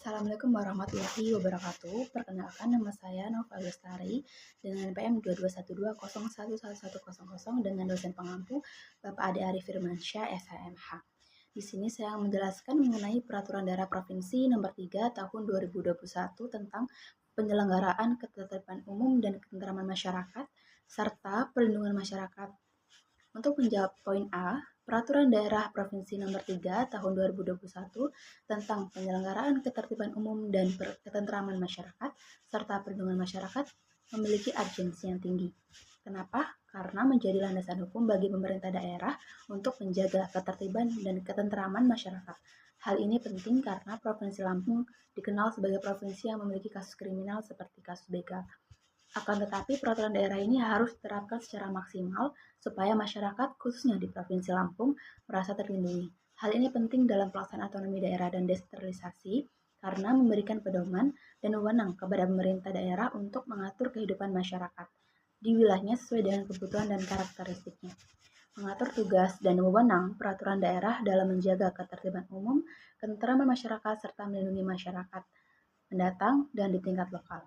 Assalamualaikum warahmatullahi wabarakatuh. Perkenalkan, nama saya Nova Lestari dengan NPM 2212011100 dengan dosen pengampu Bapak Ade Arif Firmansyah, SHMH. Di sini saya menjelaskan mengenai Peraturan Daerah Provinsi Nomor 3 Tahun 2021 tentang penyelenggaraan ketertiban umum dan ketentraman masyarakat serta perlindungan masyarakat. Untuk menjawab poin A, Peraturan Daerah Provinsi Nomor 3 Tahun 2021 tentang penyelenggaraan ketertiban umum dan ketentraman masyarakat serta perlindungan masyarakat memiliki urgensi yang tinggi. Kenapa? Karena menjadi landasan hukum bagi pemerintah daerah untuk menjaga ketertiban dan ketentraman masyarakat. Hal ini penting karena Provinsi Lampung dikenal sebagai provinsi yang memiliki kasus kriminal seperti kasus begal. Akan tetapi, peraturan daerah ini harus diterapkan secara maksimal supaya masyarakat, khususnya di Provinsi Lampung, merasa terlindungi. Hal ini penting dalam pelaksanaan otonomi daerah dan desentralisasi karena memberikan pedoman dan wewenang kepada pemerintah daerah untuk mengatur kehidupan masyarakat di wilayahnya sesuai dengan kebutuhan dan karakteristiknya. Mengatur tugas dan wewenang peraturan daerah dalam menjaga ketertiban umum, ketentraman masyarakat, serta melindungi masyarakat pendatang dan di tingkat lokal.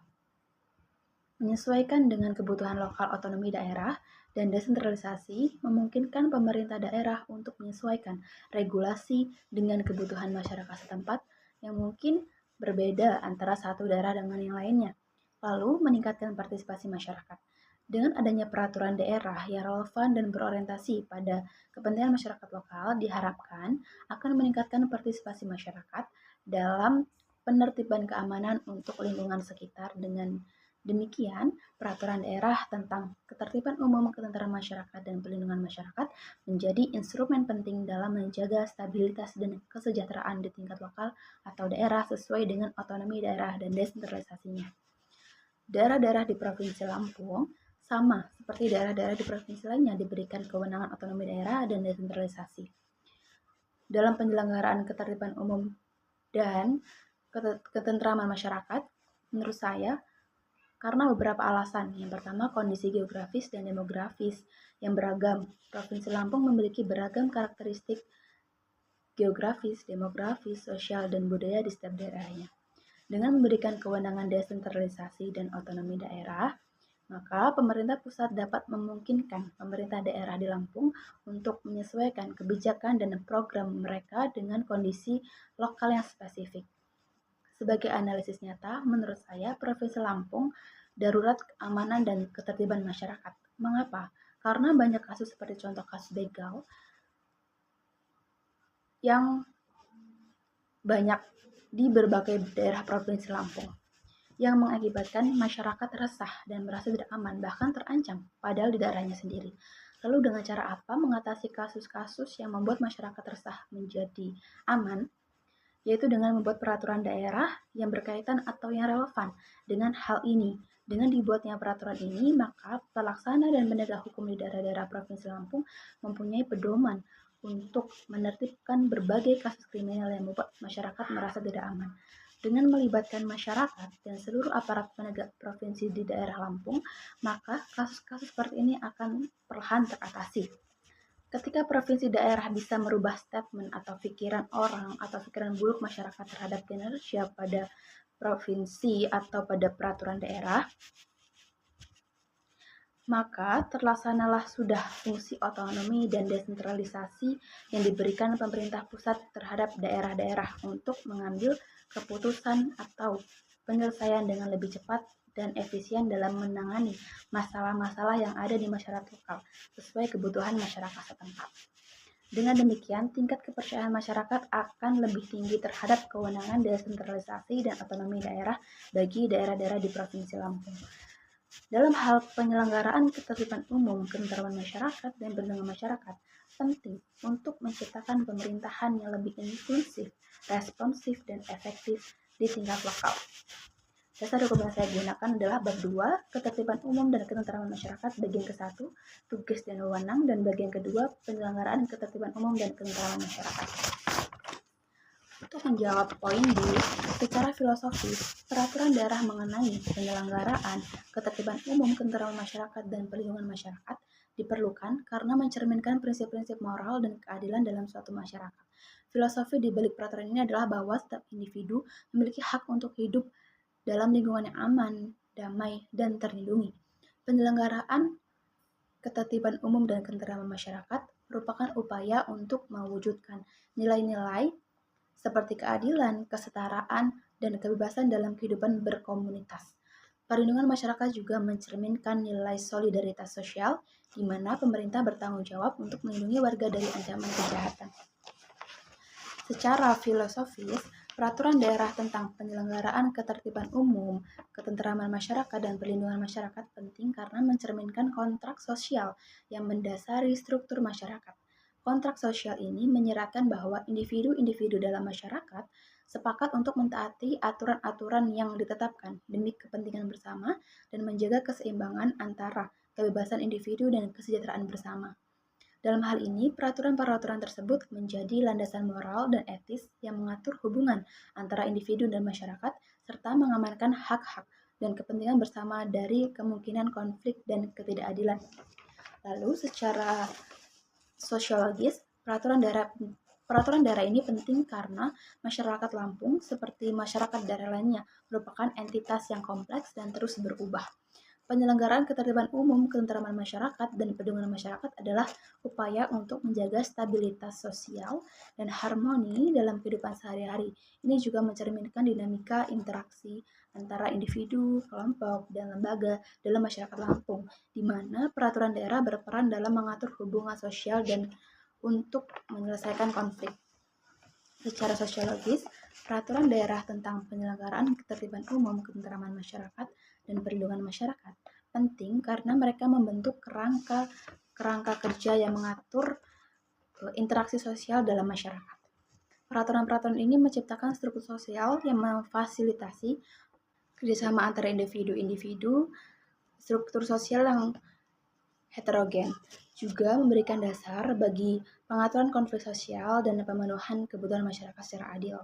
Menyesuaikan dengan kebutuhan lokal otonomi daerah dan desentralisasi memungkinkan pemerintah daerah untuk menyesuaikan regulasi dengan kebutuhan masyarakat setempat yang mungkin berbeda antara satu daerah dengan yang lainnya, lalu meningkatkan partisipasi masyarakat. Dengan adanya peraturan daerah yang relevan dan berorientasi pada kepentingan masyarakat lokal diharapkan akan meningkatkan partisipasi masyarakat dalam penertiban keamanan untuk lingkungan sekitar. Dengan demikian, peraturan daerah tentang ketertiban umum, ketentraman masyarakat, dan perlindungan masyarakat menjadi instrumen penting dalam menjaga stabilitas dan kesejahteraan di tingkat lokal atau daerah sesuai dengan otonomi daerah dan desentralisasinya. Daerah-daerah di Provinsi Lampung sama seperti daerah-daerah di provinsi lainnya diberikan kewenangan otonomi daerah dan desentralisasi. Dalam penyelenggaraan ketertiban umum dan ketentraman masyarakat, menurut saya, karena beberapa alasan. Yang pertama, kondisi geografis dan demografis yang beragam. Provinsi Lampung memiliki beragam karakteristik geografis, demografis, sosial, dan budaya di setiap daerahnya. Dengan memberikan kewenangan desentralisasi dan otonomi daerah, maka pemerintah pusat dapat memungkinkan pemerintah daerah di Lampung untuk menyesuaikan kebijakan dan program mereka dengan kondisi lokal yang spesifik. Sebagai analisis nyata, menurut saya Provinsi Lampung darurat keamanan dan ketertiban masyarakat. Mengapa? Karena banyak kasus seperti contoh kasus begal yang banyak di berbagai daerah Provinsi Lampung yang mengakibatkan masyarakat resah dan merasa tidak aman, bahkan terancam, padahal di daerahnya sendiri. Lalu dengan cara apa mengatasi kasus-kasus yang membuat masyarakat resah menjadi aman? Yaitu dengan membuat peraturan daerah yang berkaitan atau yang relevan dengan hal ini. Dengan dibuatnya peraturan ini, maka pelaksana dan penegak hukum di daerah-daerah Provinsi Lampung mempunyai pedoman untuk menertibkan berbagai kasus kriminal yang membuat masyarakat merasa tidak aman. Dengan melibatkan masyarakat dan seluruh aparat penegak provinsi di daerah Lampung, maka kasus-kasus seperti ini akan perlahan teratasi. Ketika provinsi daerah bisa merubah statement atau pikiran orang atau pikiran buruk masyarakat terhadap kinerja pada provinsi atau pada peraturan daerah, maka terlaksanalah sudah fungsi otonomi dan desentralisasi yang diberikan pemerintah pusat terhadap daerah-daerah untuk mengambil keputusan atau penyelesaian dengan lebih cepat dan efisien dalam menangani masalah-masalah yang ada di masyarakat lokal sesuai kebutuhan masyarakat setempat. Dengan demikian, tingkat kepercayaan masyarakat akan lebih tinggi terhadap kewenangan desentralisasi dan otonomi daerah bagi daerah-daerah di Provinsi Lampung. Dalam hal penyelenggaraan ketertiban umum, ketentraman masyarakat, dan perlindungan masyarakat, penting untuk menciptakan pemerintahan yang lebih inklusif, responsif, dan efektif di tingkat lokal. Dasar hukum yang saya gunakan adalah bab 2, ketertiban umum dan ketentraman masyarakat, bagian ke-1, tugas dan wewenang, dan bagian kedua, penyelenggaraan ketertiban umum dan ketentraman masyarakat. Untuk menjawab poin B, secara filosofis, peraturan daerah mengenai penyelenggaraan ketertiban umum, ketentraman masyarakat, dan perlindungan masyarakat diperlukan karena mencerminkan prinsip-prinsip moral dan keadilan dalam suatu masyarakat. Filosofi di balik peraturan ini adalah bahwa setiap individu memiliki hak untuk hidup dalam lingkungan yang aman, damai, dan terlindungi. Penyelenggaraan ketertiban umum dan ketentraman masyarakat merupakan upaya untuk mewujudkan nilai-nilai seperti keadilan, kesetaraan, dan kebebasan dalam kehidupan berkomunitas. Perlindungan masyarakat juga mencerminkan nilai solidaritas sosial, di mana pemerintah bertanggung jawab untuk melindungi warga dari ancaman kejahatan. Secara filosofis, peraturan daerah tentang penyelenggaraan ketertiban umum, ketentraman masyarakat, dan perlindungan masyarakat penting karena mencerminkan kontrak sosial yang mendasari struktur masyarakat. Kontrak sosial ini menyeratkan bahwa individu-individu dalam masyarakat sepakat untuk mentaati aturan-aturan yang ditetapkan demi kepentingan bersama dan menjaga keseimbangan antara kebebasan individu dan kesejahteraan bersama. Dalam hal ini, peraturan-peraturan tersebut menjadi landasan moral dan etis yang mengatur hubungan antara individu dan masyarakat, serta mengamankan hak-hak dan kepentingan bersama dari kemungkinan konflik dan ketidakadilan. Lalu, secara sosiologis, peraturan daerah ini penting karena masyarakat Lampung, seperti masyarakat daerah lainnya, merupakan entitas yang kompleks dan terus berubah. Penyelenggaraan ketertiban umum, ketentraman masyarakat, dan perlindungan masyarakat adalah upaya untuk menjaga stabilitas sosial dan harmoni dalam kehidupan sehari-hari. Ini juga mencerminkan dinamika interaksi antara individu, kelompok, dan lembaga dalam masyarakat Lampung, di mana peraturan daerah berperan dalam mengatur hubungan sosial dan untuk menyelesaikan konflik. Secara sosiologis, peraturan daerah tentang penyelenggaraan ketertiban umum, ketentraman masyarakat, dan perlindungan masyarakat penting karena mereka membentuk kerangka kerja yang mengatur interaksi sosial dalam masyarakat. Peraturan-peraturan ini menciptakan struktur sosial yang memfasilitasi kerjasama antara individu-individu, struktur sosial yang heterogen, juga memberikan dasar bagi pengaturan konflik sosial dan pemenuhan kebutuhan masyarakat secara adil.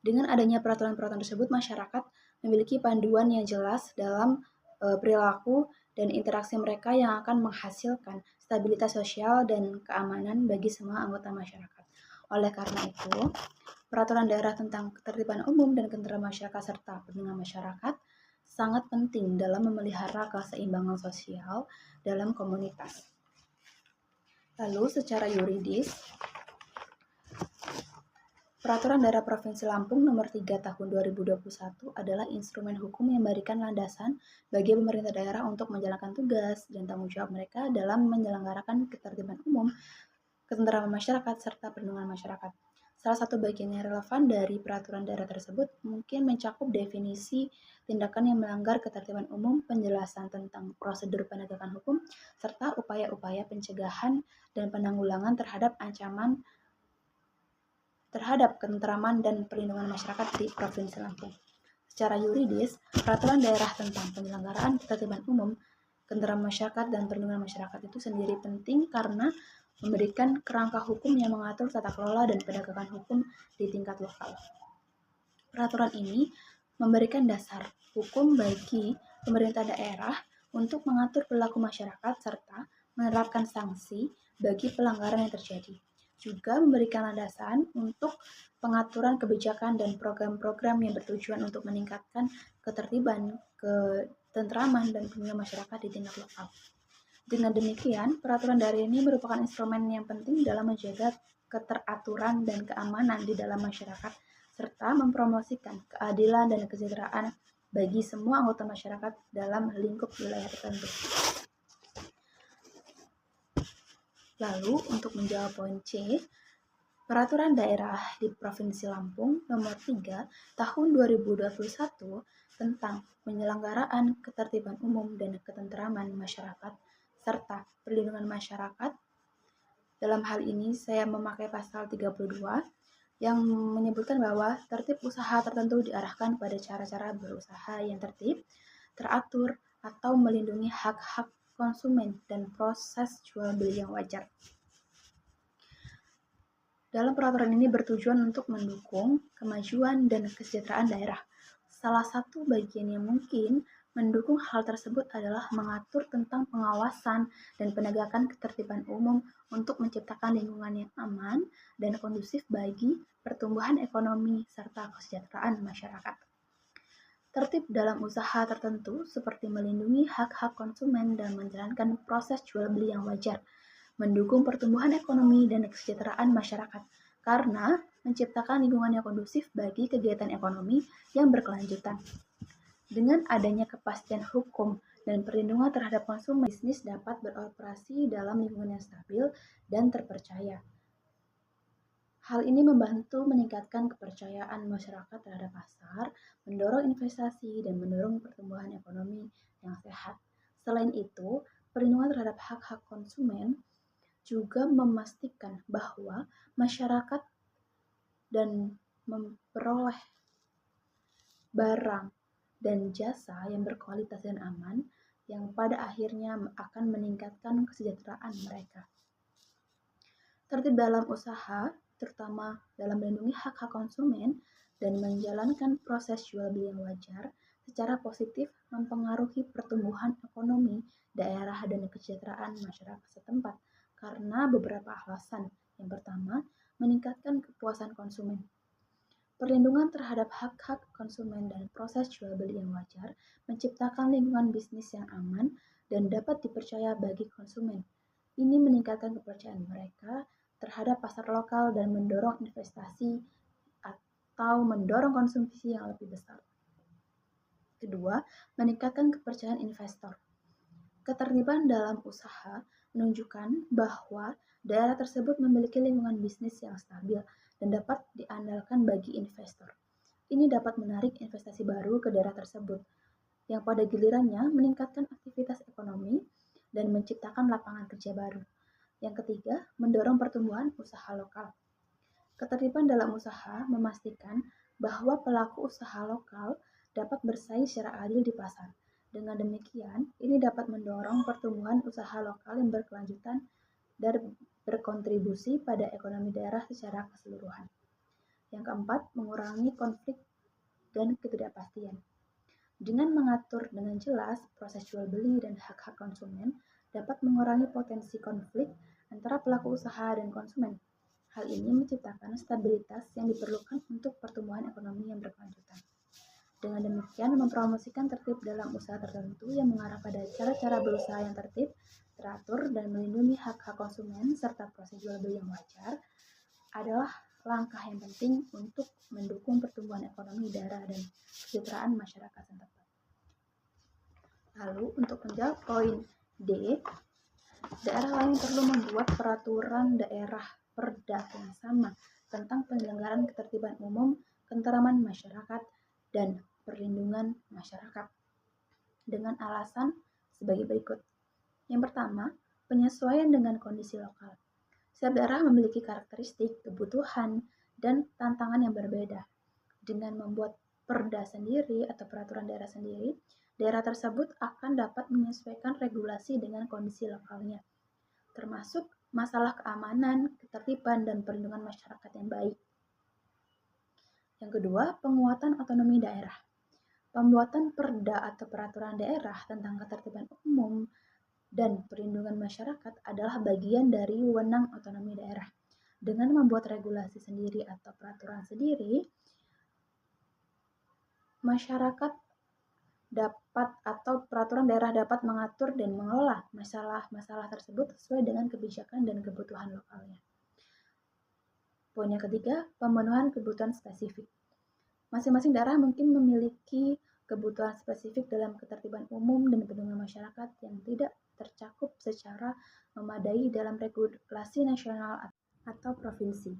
Dengan adanya peraturan-peraturan tersebut, masyarakat memiliki panduan yang jelas dalam perilaku dan interaksi mereka yang akan menghasilkan stabilitas sosial dan keamanan bagi semua anggota masyarakat. Oleh karena itu, peraturan daerah tentang ketertiban umum dan ketentraman masyarakat serta perlindungan masyarakat sangat penting dalam memelihara keseimbangan sosial dalam komunitas. Lalu, secara yuridis, Peraturan Daerah Provinsi Lampung Nomor 3 Tahun 2021 adalah instrumen hukum yang memberikan landasan bagi pemerintah daerah untuk menjalankan tugas dan tanggung jawab mereka dalam menyelenggarakan ketertiban umum, ketentraman masyarakat, serta perlindungan masyarakat. Salah satu bagian yang relevan dari peraturan daerah tersebut mungkin mencakup definisi tindakan yang melanggar ketertiban umum, penjelasan tentang prosedur penegakan hukum, serta upaya-upaya pencegahan dan penanggulangan terhadap ancaman terhadap ketentraman dan perlindungan masyarakat di Provinsi Lampung. Secara yuridis, peraturan daerah tentang penyelenggaraan ketertiban umum, ketentraman masyarakat, dan perlindungan masyarakat itu sendiri penting karena memberikan kerangka hukum yang mengatur tata kelola dan penegakan hukum di tingkat lokal. Peraturan ini memberikan dasar hukum bagi pemerintah daerah untuk mengatur perilaku masyarakat serta menerapkan sanksi bagi pelanggaran yang terjadi. Juga memberikan landasan untuk pengaturan kebijakan dan program-program yang bertujuan untuk meningkatkan ketertiban, ketentraman, dan perlindungan masyarakat di tingkat lokal. Dengan demikian, peraturan daerah ini merupakan instrumen yang penting dalam menjaga keteraturan dan keamanan di dalam masyarakat, serta mempromosikan keadilan dan kesejahteraan bagi semua anggota masyarakat dalam lingkup wilayah tertentu. Lalu, untuk menjawab poin C, Peraturan Daerah di Provinsi Lampung Nomor 3 Tahun 2021 tentang penyelenggaraan ketertiban umum dan ketentraman masyarakat serta perlindungan masyarakat. Dalam hal ini saya memakai pasal 32 yang menyebutkan bahwa tertib usaha tertentu diarahkan pada cara-cara berusaha yang tertib, teratur, atau melindungi hak-hak konsumen dan proses jual beli yang wajar. Dalam peraturan ini bertujuan untuk mendukung kemajuan dan kesejahteraan daerah. Salah satu bagian yang mungkin Mendukung hal tersebut adalah mengatur tentang pengawasan dan penegakan ketertiban umum untuk menciptakan lingkungan yang aman dan kondusif bagi pertumbuhan ekonomi serta kesejahteraan masyarakat. Tertib dalam usaha tertentu seperti melindungi hak-hak konsumen dan menjalankan proses jual beli yang wajar, mendukung pertumbuhan ekonomi dan kesejahteraan masyarakat, karena menciptakan lingkungan yang kondusif bagi kegiatan ekonomi yang berkelanjutan. Dengan adanya kepastian hukum dan perlindungan terhadap konsumen, bisnis dapat beroperasi dalam lingkungan yang stabil dan terpercaya. Hal ini membantu meningkatkan kepercayaan masyarakat terhadap pasar, mendorong investasi, dan mendorong pertumbuhan ekonomi yang sehat. Selain itu, perlindungan terhadap hak-hak konsumen juga memastikan bahwa masyarakat dan memperoleh barang dan jasa yang berkualitas dan aman, yang pada akhirnya akan meningkatkan kesejahteraan mereka. Tertib dalam usaha, terutama dalam melindungi hak-hak konsumen dan menjalankan proses jual beli yang wajar, secara positif mempengaruhi pertumbuhan ekonomi daerah dan kesejahteraan masyarakat setempat karena beberapa alasan. Yang pertama, meningkatkan kepuasan konsumen. Perlindungan terhadap hak-hak konsumen dan proses jual beli yang wajar menciptakan lingkungan bisnis yang aman dan dapat dipercaya bagi konsumen. Ini meningkatkan kepercayaan mereka terhadap pasar lokal dan mendorong investasi atau mendorong konsumsi yang lebih besar. Kedua, meningkatkan kepercayaan investor. Ketertiban dalam usaha menunjukkan bahwa daerah tersebut memiliki lingkungan bisnis yang stabil dan dapat diandalkan bagi investor. Ini dapat menarik investasi baru ke daerah tersebut, yang pada gilirannya meningkatkan aktivitas ekonomi dan menciptakan lapangan kerja baru. Yang ketiga, mendorong pertumbuhan usaha lokal. Ketertiban dalam usaha memastikan bahwa pelaku usaha lokal dapat bersaing secara adil di pasar. Dengan demikian, ini dapat mendorong pertumbuhan usaha lokal yang berkelanjutan dan berkontribusi pada ekonomi daerah secara keseluruhan. Yang keempat, mengurangi konflik dan ketidakpastian. Dengan mengatur dengan jelas proses jual beli dan hak-hak konsumen dapat mengurangi potensi konflik antara pelaku usaha dan konsumen. Hal ini menciptakan stabilitas yang diperlukan untuk pertumbuhan ekonomi yang berkelanjutan. Dengan demikian, mempromosikan tertib dalam usaha tertentu yang mengarah pada cara-cara berusaha yang tertib, teratur, dan melindungi hak-hak konsumen serta proses jual beli yang wajar adalah langkah yang penting untuk mendukung pertumbuhan ekonomi daerah dan kesejahteraan masyarakat setempat. Lalu, untuk menjawab poin D, daerah lain perlu membuat peraturan daerah perda yang sama tentang penyelenggaraan ketertiban umum, ketenteraman masyarakat, dan perlindungan masyarakat dengan alasan sebagai berikut. Yang pertama, penyesuaian dengan kondisi lokal. Setiap daerah memiliki karakteristik, kebutuhan, dan tantangan yang berbeda. Dengan membuat perda sendiri atau peraturan daerah sendiri, daerah tersebut akan dapat menyesuaikan regulasi dengan kondisi lokalnya, termasuk masalah keamanan, ketertiban, dan perlindungan masyarakat yang baik. Yang kedua, penguatan otonomi daerah. Pembuatan perda atau peraturan daerah tentang ketertiban umum dan perlindungan masyarakat adalah bagian dari wewenang otonomi daerah. Dengan membuat regulasi sendiri atau peraturan sendiri, masyarakat dapat atau peraturan daerah dapat mengatur dan mengelola masalah-masalah tersebut sesuai dengan kebijakan dan kebutuhan lokalnya. Poin yang ketiga, pemenuhan kebutuhan spesifik. Masing-masing daerah mungkin memiliki kebutuhan spesifik dalam ketertiban umum dan perlindungan masyarakat yang tidak tercakup secara memadai dalam regulasi nasional atau provinsi.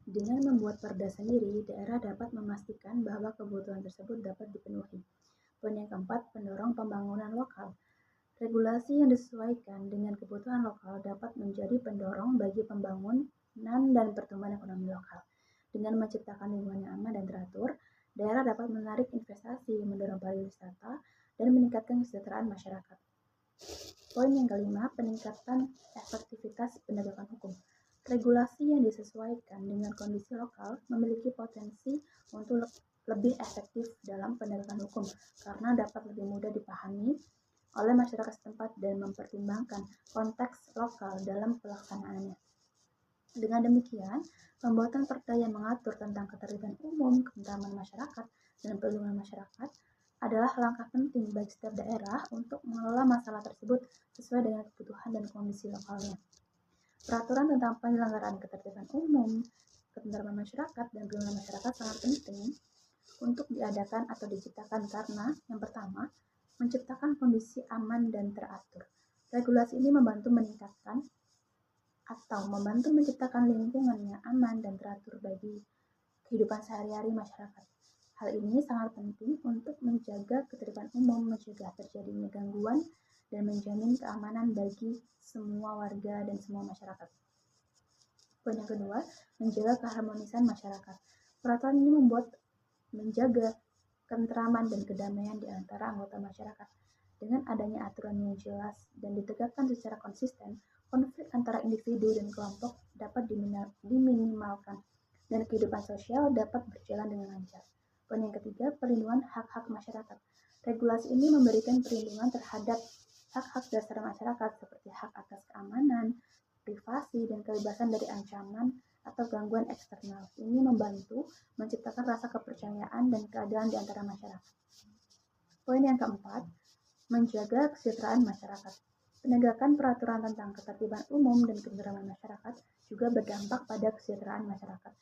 Dengan membuat perda sendiri, daerah dapat memastikan bahwa kebutuhan tersebut dapat dipenuhi. Poin yang keempat, pendorong pembangunan lokal. Regulasi yang disesuaikan dengan kebutuhan lokal dapat menjadi pendorong bagi pembangunan dan pertumbuhan ekonomi lokal. Dengan menciptakan lingkungan yang aman dan teratur, daerah dapat menarik investasi, mendorong pariwisata, dan meningkatkan kesejahteraan masyarakat. Poin yang kelima, peningkatan efektivitas penegakan hukum. Regulasi yang disesuaikan dengan kondisi lokal memiliki potensi untuk lebih efektif dalam penegakan hukum karena dapat lebih mudah dipahami oleh masyarakat setempat dan mempertimbangkan konteks lokal dalam pelaksanaannya. Dengan demikian, pembuatan perda yang mengatur tentang ketertiban umum, ketentraman masyarakat, dan perlindungan masyarakat adalah langkah penting bagi setiap daerah untuk mengelola masalah tersebut sesuai dengan kebutuhan dan kondisi lokalnya. Peraturan tentang penyelenggaraan ketertiban umum, ketentraman masyarakat, dan perlindungan masyarakat sangat penting untuk diadakan atau diciptakan karena, yang pertama, menciptakan kondisi aman dan teratur. Regulasi ini membantu meningkatkan atau membantu menciptakan lingkungan yang aman dan teratur bagi kehidupan sehari-hari masyarakat. Hal ini sangat penting untuk menjaga ketertiban umum, mencegah terjadinya gangguan, dan menjamin keamanan bagi semua warga dan semua masyarakat. Poin yang kedua, menjaga keharmonisan masyarakat. Peraturan ini menjaga ketentraman dan kedamaian di antara anggota masyarakat. Dengan adanya aturan yang jelas dan ditegakkan secara konsisten, konflik antara individu dan kelompok dapat diminimalkan dan kehidupan sosial dapat berjalan dengan lancar. Poin yang ketiga, perlindungan hak-hak masyarakat. Regulasi ini memberikan perlindungan terhadap hak-hak dasar masyarakat seperti hak atas keamanan, privasi, dan kebebasan dari ancaman atau gangguan eksternal. Ini membantu menciptakan rasa kepercayaan dan keadilan di antara masyarakat. Poin yang keempat, menjaga kesejahteraan masyarakat. Penegakan peraturan tentang ketertiban umum dan ketentraman masyarakat juga berdampak pada kesejahteraan masyarakat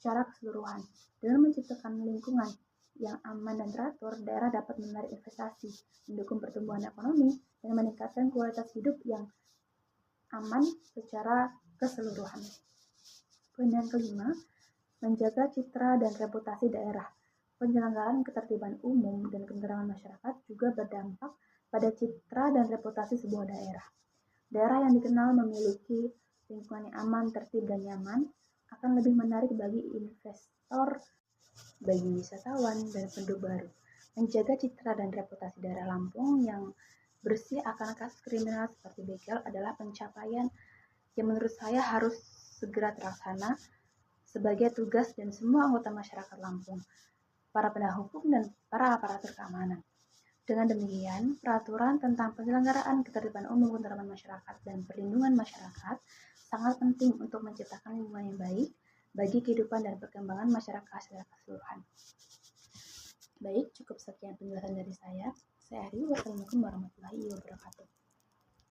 secara keseluruhan. Dengan menciptakan lingkungan yang aman dan teratur, daerah dapat menarik investasi, mendukung pertumbuhan ekonomi, dan meningkatkan kualitas hidup yang aman secara keseluruhan. Poin yang kelima, menjaga citra dan reputasi daerah. Penyelenggaraan ketertiban umum dan ketentraman masyarakat juga berdampak pada citra dan reputasi sebuah daerah. Daerah yang dikenal memiliki lingkungan yang aman, tertib, dan nyaman akan lebih menarik bagi investor, bagi wisatawan, dan penduduk baru. Menjaga citra dan reputasi daerah Lampung yang bersih akan kasus kriminal seperti begal adalah pencapaian yang menurut saya harus segera terlaksana sebagai tugas dan semua anggota masyarakat Lampung, para penegak hukum, dan para aparatur keamanan. Dengan demikian, peraturan tentang penyelenggaraan ketertiban umum, ketentraman masyarakat, dan perlindungan masyarakat sangat penting untuk menciptakan lingkungan yang baik bagi kehidupan dan perkembangan masyarakat secara keseluruhan. Baik, cukup sekian penjelasan dari saya. Saya Ari, wassalamualaikum warahmatullahi wabarakatuh.